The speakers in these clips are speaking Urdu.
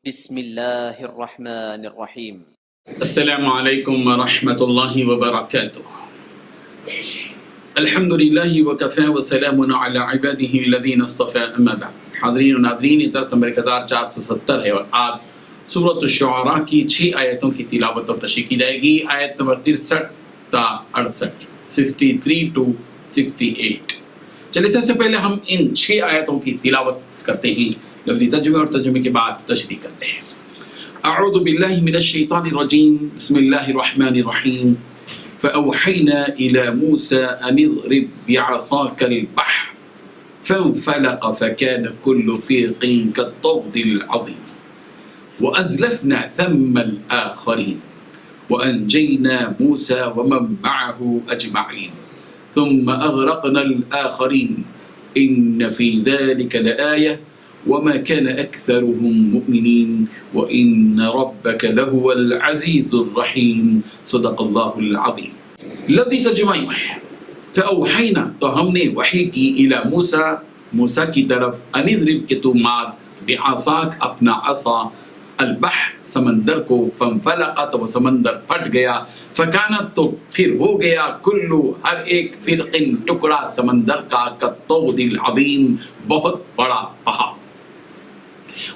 بسم اللہ الرحمن الرحیم۔ السلام علیکم ورحمۃ اللہ وبرکاتہ۔ الحمدللہ وکفی وسلام علی عبادہ الذین اصطفی، اما بعد۔ حاضرین و ناظرین، یہ درس نمبر 1470 ہے اور آج سورۃ الشعراء کی 6 آیتوں کی تلاوت اور تشریح کی جائے گی۔ آیت نمبر 63 تا 68، 63 to 68۔ چلیے سب سے پہلے ہم ان 6 آیتوں کی تلاوت کرتے ہیں، لفظی ترجمے اور ترجمے کے بعد تشریح کرتے ہیں۔ اعوذ باللہ من الشیطان الرجیم، بسم اللہ الرحمن الرحیم۔ فأوحینا إلى موسى أن اضرب بعصاك البحر فانفلق فكان كل فرق كالطود العظيم وأزلفنا ثم الآخرين وأنجينا موسى ومن معه أجمعين ثم أغرقنا الآخرين إن في ذلك لآية وما كان أكثرهم مؤمنين وإن ربك لهو العزيز الرحيم۔ صدق اللہ العظیم۔ لفظی ترجمہ یوں ہے، فأوحینا، تو ہم نے وحی کی، إلى موسیٰ، موسیٰ کی طرف، أن اضرب، کہ تو مار، بعصاک، اپنا عصا، البحر، سمندر کو، فانفلق، تو وہ سمندر پھٹ گیا، فکانت، تو پھر ہو گیا، کلو، ہر ایک، فرقن، ٹکڑا سمندر کا، کالطود العظیم، بہت بڑا پہاڑ۔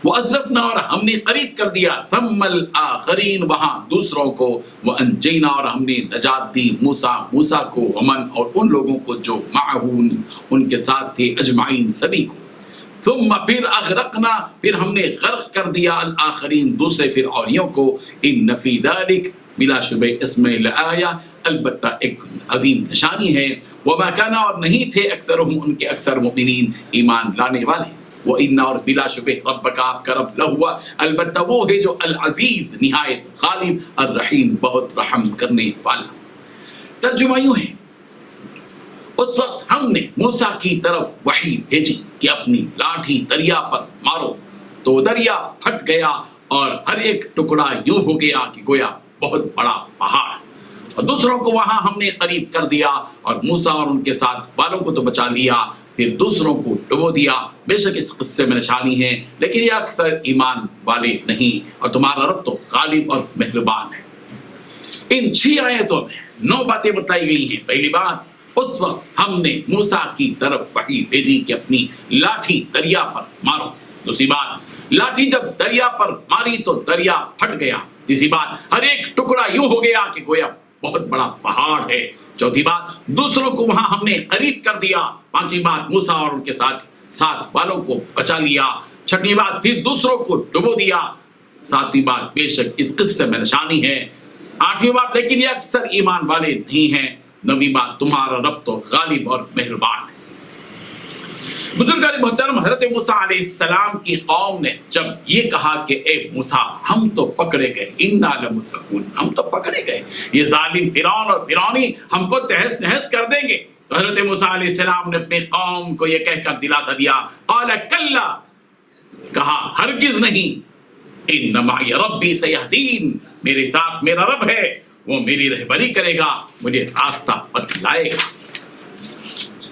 وَأَزْلَفْنَا، اور ہم نے قریب کر دیا، ثم الآخرین، وہاں دوسروں کو، وَأَنْجَيْنَا، اور ہم نے نجات دی، موسیٰ کو، ومن، اور ان لوگوں کو جو معہون، ان کے ساتھ تھے، اجمعین، سبھی کو۔ ثم، پھر اغرقنا، پھر ہم نے غرق کر دیا، الآخرین، دوسرے فرعونیوں کو، ان فی ذلک، بلا شبہ اس میں لآیہ، البتہ ایک عظیم نشانی ہے، وما کان، اور نہیں تھے، اکثرہم، ان کے اکثر مؤمنین، ایمان لانے والے، وَإِنَّ، اور بلا شبہ، ربک، آپ کا رب، لہوا، البتہ وہ ہے جو العزیز، نہایت غالب، الرحیم، بہت رحم کرنے والا۔ ترجمہ یوں ہے، اس وقت ہم نے موسیٰ کی طرف وحی بھیجی کہ اپنی لاٹھی دریا پر مارو، تو دریا پھٹ گیا اور ہر ایک ٹکڑا یوں ہو گیا کہ گویا بہت بڑا پہاڑ، اور دوسروں کو وہاں ہم نے قریب کر دیا، اور موسیٰ اور ان کے ساتھ والوں کو تو بچا لیا، پھر دوسروں کو ڈبو دیا۔ بے شک اس قصے میں نشانی ہے، لیکن یہ اکثر ایمان والے نہیں، اور تمہارا رب تو غالب اور مہربان ہے۔ ان 6 آیتوں میں 9 باتیں بتائی گئی ہیں۔ پہلی بات، اس وقت ہم نے موسیٰ کی طرف وحی بھیجی کہ اپنی لاٹھی دریا پر مارو۔ دوسری بات، لاٹھی جب دریا پر ماری تو دریا پھٹ گیا۔ تیسری بات، ہر ایک ٹکڑا یوں ہو گیا کہ گویا بہت بڑا پہاڑ ہے۔ چوتھی بات، دوسروں کو وہاں ہم نے قریب کر دیا۔ پانچویں بات، موسیٰ اور ان کے ساتھ والوں کو بچا لیا۔ چھٹویں بات، پھر دوسروں کو ڈبو دیا۔ ساتویں بات، بے شک اس قصے میں نشانی ہے۔ آٹھویں بات، لیکن یہ اکثر ایمان والے نہیں ہیں۔ نویں بات، تمہارا رب تو غالب اور مہربان ہے۔ بزرگان محترم، حضرت موسیٰ علیہ السلام کی قوم نے جب یہ کہا کہ اے موسیٰ، ہم تو پکڑے گئے، انا لمدرکون، ہم تو پکڑے گئے، یہ ظالم فرعون اور فرعونی ہم کو تہس نہس کر دیں گے، تو حضرت موسیٰ علیہ السلام نے اپنی قوم کو یہ کہہ کر دلاسا دیا، قال کلا، کہا ہرگز نہیں، ان معی ربی سیہدین، میرے ساتھ میرا رب ہے، وہ میری رہبری کرے گا، مجھے راستہ بتلائے گا۔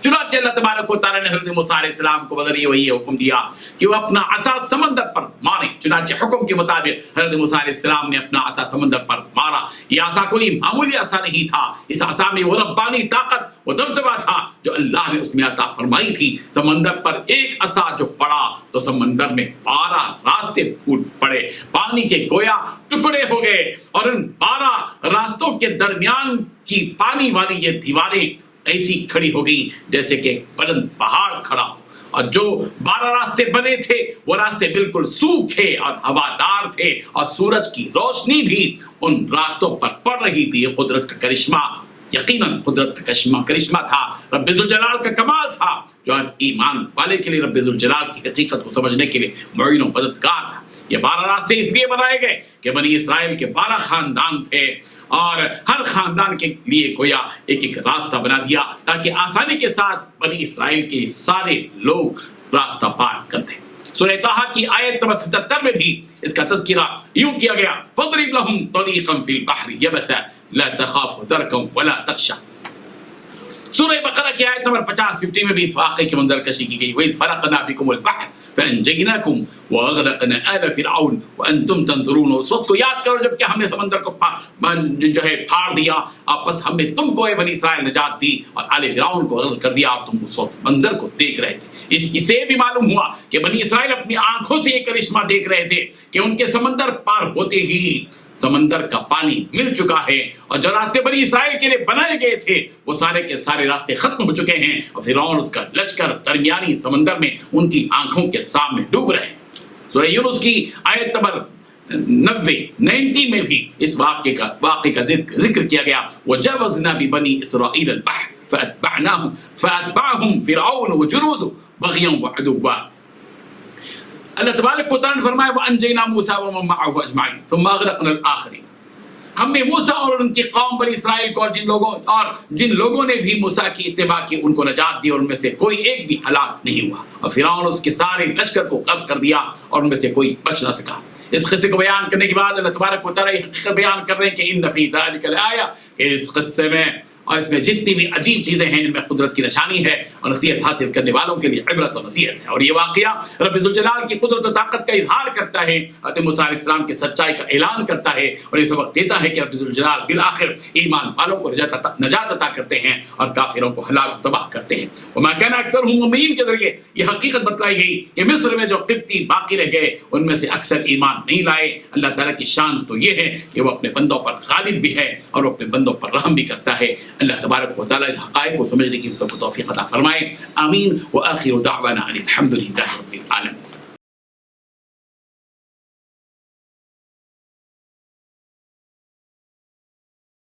چنانچہ اللہ تبارک و تعالیٰ نے حضرت موسیٰ علیہ السلام کو بذریعہ وحی حکم دیا کہ وہ اپنا عصا سمندر پر مارے۔ چنانچہ حکم کے مطابق حضرت موسیٰ علیہ السلام نے اپنا عصا سمندر پر مارا۔ یہ عصا کوئی معمولی عصا نہیں تھا، اس عصا میں وہ ربانی طاقت، وہ دبدبہ تھا جو اللہ نے اس میں عطا فرمائی تھی۔ سمندر پر ایک عصا جو پڑا تو سمندر میں 12 راستے پھوٹ پڑے، پانی کے گویا ٹکڑے ہو گئے، اور ان 12 راستوں کے درمیان کی پانی والی یہ دیواریں ایسی کھڑی ہو گئی جیسے کہ بلند پہاڑ کھڑا ہو، اور جو 12 راستے بنے تھے وہ راستے بالکل سوکھے اور ہوادار تھے، اور سورج کی روشنی بھی ان راستوں پر پڑ رہی تھی۔ یہ قدرت کا کرشمہ، یقیناً قدرت کا کرشمہ تھا، رب ذوالجلال کا کمال تھا، جو ایمان والے کے لیے رب ذوالجلال کی حقیقت کو سمجھنے کے لیے معین و مددگار تھا۔ یہ 12 راستے اس لیے بنائے گئے کہ بنی اسرائیل کے 12 خاندان تھے، اور ہر خاندان کے لیے گویا ایک راستہ بنا دیا تاکہ آسانی کے ساتھ بنی اسرائیل کے سارے لوگ راستہ پار کر دیں۔ سورہ طٰہٰ کی آیت نمبر 77 میں بھی اس کا تذکرہ یوں کیا گیا، فَاضْرِبْ لَهُمْ طَرِيقًا فِي الْبَحْرِ يَبَسًا لَا تَخَافُ دَرْكًا وَلَا تَخْشَىٰ۔ سورہ بقرہ کی آیت نمبر 50 میں بھی اس واقعے کی منظر کشی کی گئی، وَإِذْ فَرَقْنَا بِكُمُ الْبَحْرَ فأنجيناكم وأغرقنا آل فرعون وأنتم تنظرون. اس وقت کو یاد کرو جب کہ ہم نے سمندر کو جو ہے پھاڑ دیا، آپس ہم نے تم کو اے بنی اسرائیل نجات دی اور آل فرعون کو غرق کر دیا، آپ تم اس وقت منظر کو دیکھ رہے تھے. اسے بھی معلوم ہوا کہ بنی اسرائیل اپنی آنکھوں سے یہ کرشمہ دیکھ رہے تھے کہ ان کے سمندر پار ہوتے ہی سمندر کا پانی مل چکا ہے، اور جو راستے بنی اسرائیل کے لیے بنائے گئے تھے وہ سارے کے سارے راستے ختم ہو چکے ہیں، اور فرعون اس کا لشکر درمیانی سمندر میں ان کی آنکھوں کے سامنے ڈوب رہے ہیں. سورہ یونس کی آیت نمبر 90 میں بھی اس واقعے کا ذکر کیا گیا. وَجَاوَزْنَا بِبَنِي إِسْرَائِيلَ الْبَحْرَ فَأَتْبَعَهُمْ فِرْعَوْنُ وَجُنُودُهُ بَغْيًا وَعُدْوًا. اللہ تبارک و تعالیٰ نے فرمایا وَأَنْجَيْنَا مُوسَىٰ وَمَن مَّعَهُ أَجْمَعِينَ ثُمَّ أَغْرَقْنَا الْآخِرِينَ. ہم نے موسیٰ اور ان کی قوم بنی اسرائیل کو اور جن لوگوں نے بھی موسیٰ کی اتباع کی ان کو نجات دی، اور ان میں سے کوئی ایک بھی ہلاک نہیں ہوا، اور فرعون اس کے سارے لشکر کو غرق کر دیا اور ان میں سے کوئی بچ نہ سکا. اس قصے کو بیان کرنے کے بعد اللہ تبارک و تعالیٰ یہ حقیقت بیان کر رہے ہیں کہ ان فی ذلک لآیہ، کہ اس قصے میں اور اس میں جتنی بھی عجیب چیزیں ہیں ان میں قدرت کی نشانی ہے، اور نصیحت حاصل کرنے والوں کے لیے عبرت و نصیحت ہے. اور یہ واقعہ رب ذوالجلال کی قدرت و طاقت کا اظہار کرتا ہے، حضرت موسیٰ علیہ السلام کی سچائی کا اعلان کرتا ہے، اور یہ سبق دیتا ہے کہ رب ذوالجلال بالآخر ایمان والوں کو نجات عطا کرتے ہیں اور کافروں کو ہلاک و تباہ کرتے ہیں. وما كان اکثرهم مؤمنین کے ذریعے یہ حقیقت بتلائی گئی کہ مصر میں جو قبطی باقی رہ گئے ان میں سے اکثر ایمان نہیں لائے. اللہ تعالیٰ کی شان تو یہ ہے کہ وہ اپنے بندوں پر غالب بھی ہے اور وہ اپنے بندوں پر رحم بھی کرتا ہے. اللہ تبارک و تعالیٰ اس حقائق کو سمجھنے کی سب کو توفیق عطا فرمائے. آمین. وآخر دعوانا ان الحمد للہ رب العالمین.